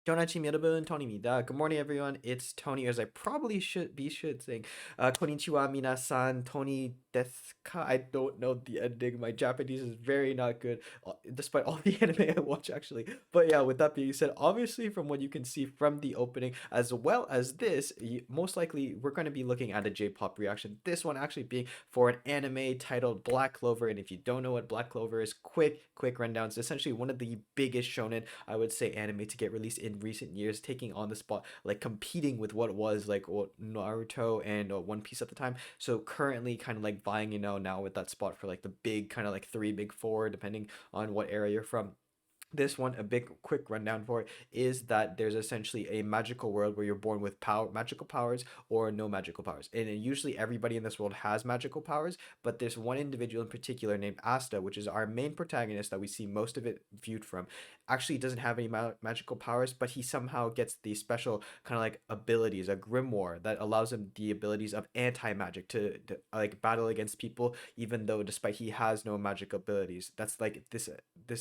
Jonachim 여러분, Tony입니다. Good morning, everyone. It's Tony, as I probably should saying. Konnichiwa, minasan, Tony desu ka? I don't know the ending. My Japanese is very not good, despite all the anime I watch, actually. But yeah, with that being said, obviously, from what you can see from the opening, as well as this, most likely we're going to be looking at a J-pop reaction. This one actually being for an anime titled Black Clover. And if you don't know what Black Clover is, quick rundown. It's essentially one of the biggest shonen, I would say, anime to get released in recent years, taking on the spot, like competing with what was like what Naruto and One Piece at the time. So currently, kind of like vying, now with that spot for like the big kind of like three, big four, depending on what area you're from. This one, a big quick rundown for it, is that there's essentially a magical world where you're born with magical powers or no magical powers, and usually everybody in this world has magical powers, but there's one individual in particular named Asta, which is our main protagonist that we see most of it viewed from, actually doesn't have any magical powers, but he somehow gets the special kind of like abilities, a grimoire that allows him the abilities of anti-magic to like battle against people, even though despite he has no magic abilities. That's like this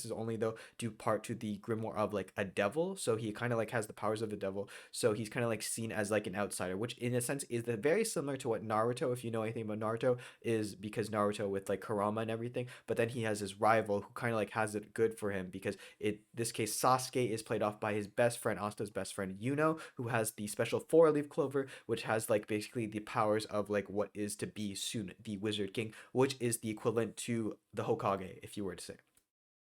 is only though due part to the grimoire of like a devil, so he kind of like has the powers of the devil, so he's kind of like seen as like an outsider, which in a sense is very similar to what Naruto, if you know anything about Naruto, is, because Naruto with like Kurama and everything, but then he has his rival who kind of like has it good for him, because it this case Sasuke is played off by his best friend, Asta's best friend Yuno, who has the special four-leaf clover, which has like basically the powers of like what is to be soon the Wizard King, which is the equivalent to the Hokage, if you were to say.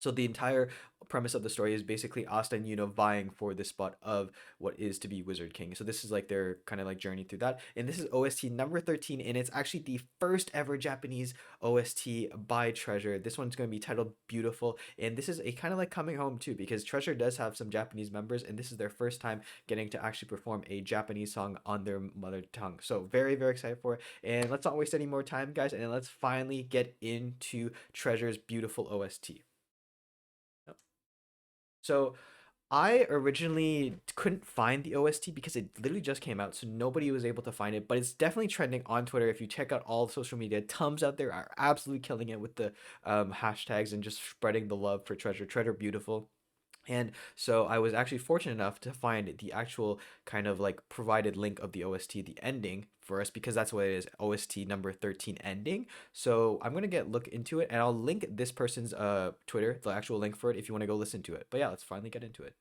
So the entire premise of the story is basically Asta and Yuno vying for the spot of what is to be Wizard King. So this is like their kind of like journey through that. And this is OST number 13, and it's actually the first ever Japanese OST by Treasure. This one's going to be titled Beautiful, and this is a kind of like coming home too, because Treasure does have some Japanese members, and this is their first time getting to actually perform a Japanese song on their mother tongue. So very excited for it. And let's not waste any more time, guys, and let's finally get into Treasure's beautiful OST. So I originally couldn't find the OST because it literally just came out, so nobody was able to find it. But it's definitely trending on Twitter. If you check out all social media, Tums out there are absolutely killing it with the hashtags and just spreading the love for Treasure. Treasure Beautiful. And so I was actually fortunate enough to find the actual kind of like provided link of the OST, the ending for us, because that's what it is, OST number 13 ending. So I'm gonna get look into it, and I'll link this person's Twitter, the actual link for it, if you want to go listen to it. But yeah, let's finally get into it.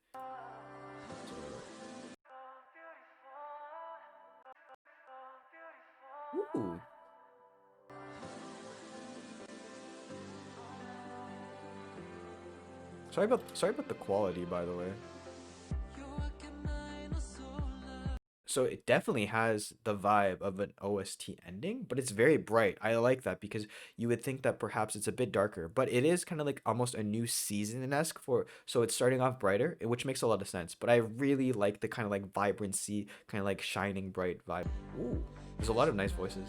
Ooh. Sorry about the quality, by the way. So it definitely has the vibe of an OST ending, but it's very bright. I like that because you would think that perhaps it's a bit darker, but it is kind of like almost a new season-esque for, so it's starting off brighter, which makes a lot of sense. But I really like the kind of like vibrancy, kind of like shining bright vibe. Ooh, there's a lot of nice voices.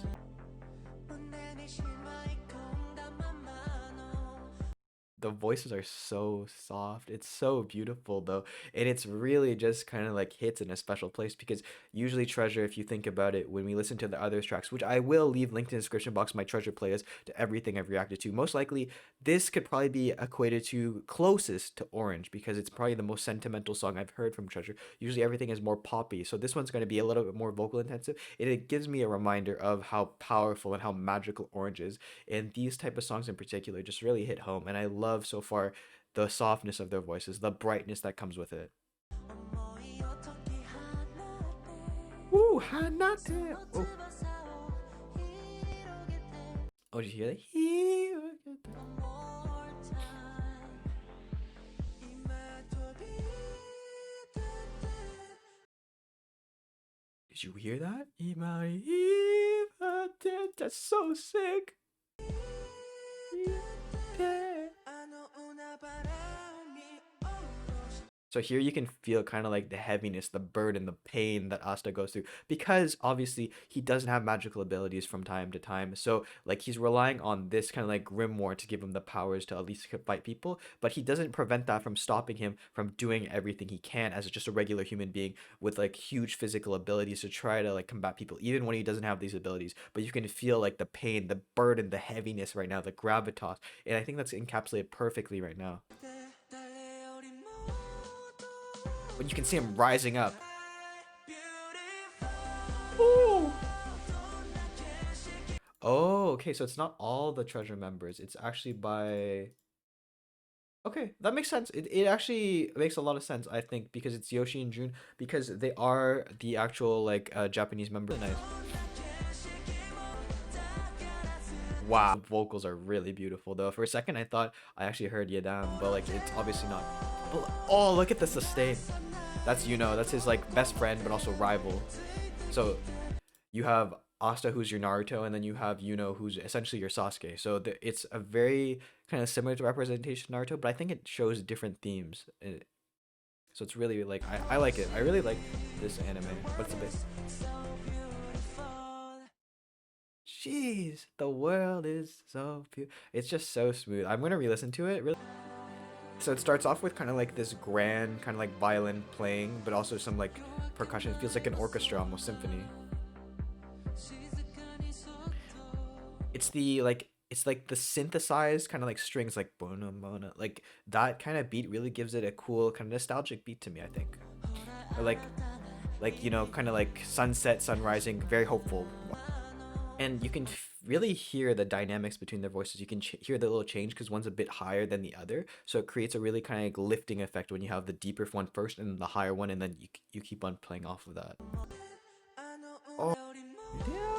The voices are so soft. It's so beautiful though. And it's really just kind of like hits in a special place, because usually Treasure, if you think about it, when we listen to the other tracks, which I will leave linked in the description box, my Treasure playlist to everything I've reacted to, most likely this could probably be equated to closest to Orange, because it's probably the most sentimental song I've heard from Treasure. Usually everything is more poppy. So this one's going to be a little bit more vocal intensive, and it gives me a reminder of how powerful and how magical Orange is, and these type of songs in particular just really hit home, and I love so far the softness of their voices, the brightness that comes with it. Woo, hanate. Oh, oh, did you hear that? Did you hear that? That's so sick. So here you can feel kind of like the heaviness, the burden, the pain that Asta goes through, because obviously he doesn't have magical abilities from time to time. So like he's relying on this kind of like grimoire to give him the powers to at least fight people, but he doesn't prevent that from stopping him from doing everything he can as just a regular human being with like huge physical abilities to try to like combat people, even when he doesn't have these abilities. But you can feel like the pain, the burden, the heaviness right now, the gravitas, and I think that's encapsulated perfectly right now. But you can see him rising up. Ooh. Oh, okay, so it's not all the treasure members. It's actually by... Okay, that makes sense. It actually makes a lot of sense, I think, because it's Yoshi and Jun, because they are the actual, like, Japanese members. Nice. Wow, the vocals are really beautiful, though. For a second, I thought I actually heard Yadam, but, like, it's obviously not. But, oh, look at the sustain. That's that's his, like, best friend, but also rival. So, you have Asta, who's your Naruto, and then you have Yuno, who's essentially your Sasuke. So it's a very kind of similar to representation of Naruto, but I think it shows different themes. So it's really like I like it. I really like this anime, but it's a bit. Jeez, the world is so beautiful. It's just so smooth. I'm gonna re-listen to it. Really. So it starts off with kind of like this grand, kind of like violin playing, but also some like percussion. It feels like an orchestra, almost symphony. It's like the synthesized kind of like strings like bona bona, like that kind of beat really gives it a cool kind of nostalgic beat to me, I think. Or like kind of like sunset, sun rising, very hopeful. And you can really hear the dynamics between their voices. You can hear the little change because one's a bit higher than the other, so it creates a really kind of like lifting effect when you have the deeper one first and the higher one, and then you keep on playing off of that. Oh, yeah.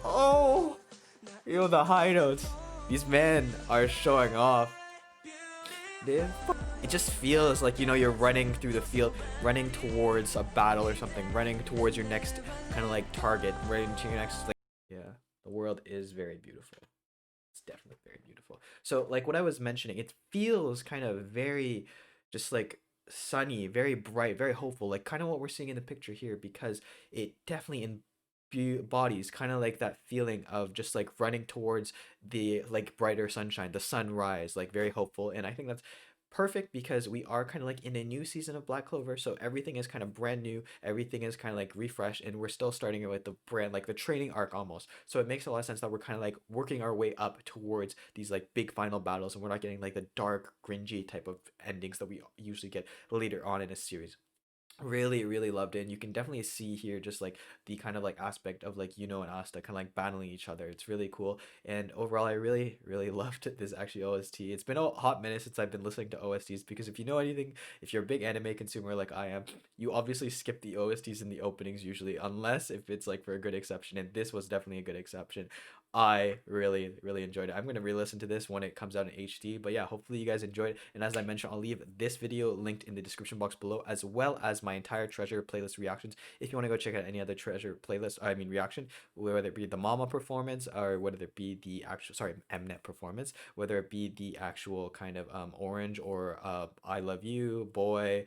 Oh, the high notes. These men are showing off. It just feels like, you're running through the field, running towards a battle or something, running towards your next kind of like target, running to your next, like, yeah, the world is very beautiful. It's definitely very beautiful. So, like what I was mentioning, it feels kind of very just like sunny, very bright, very hopeful, like kind of what we're seeing in the picture here, because it definitely embodies kind of like that feeling of just like running towards the like brighter sunshine, the sunrise, like very hopeful. And I think that's perfect because we are kind of like in a new season of Black Clover, so everything is kind of brand new, everything is kind of like refreshed, and we're still starting with the brand, like the training arc almost. So it makes a lot of sense that we're kind of like working our way up towards these like big final battles, and we're not getting like the dark, cringy type of endings that we usually get later on in a series. Really loved it, and you can definitely see here just like the kind of like aspect of like and Asta kind of like battling each other. It's really cool, and overall I really loved this actually OST. It's been a hot minute since I've been listening to OSTs, because if you know anything, if you're a big anime consumer like I am, you obviously skip the OSTs in the openings usually, unless if it's like for a good exception, and this was definitely a good exception. I really enjoyed it. I'm going to re-listen to this when it comes out in HD. But yeah, hopefully you guys enjoyed it. And as I mentioned, I'll leave this video linked in the description box below, as well as my entire treasure playlist reactions. If you want to go check out any other treasure playlist, I mean reaction, whether it be the Mama performance, or whether it be the actual, sorry, Mnet performance, whether it be the actual kind of Orange, or I Love You, Boy,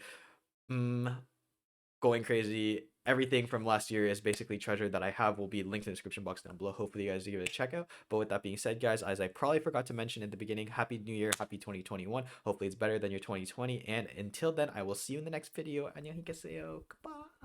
Going Crazy, everything from last year is basically treasure that I have will be linked in the description box down below. Hopefully you guys give it a check out. But with that being said, guys, as I probably forgot to mention in the beginning, happy new year, happy 2021. Hopefully it's better than your 2020, and until then I will see you in the next video. 안녕히 계세요. Goodbye.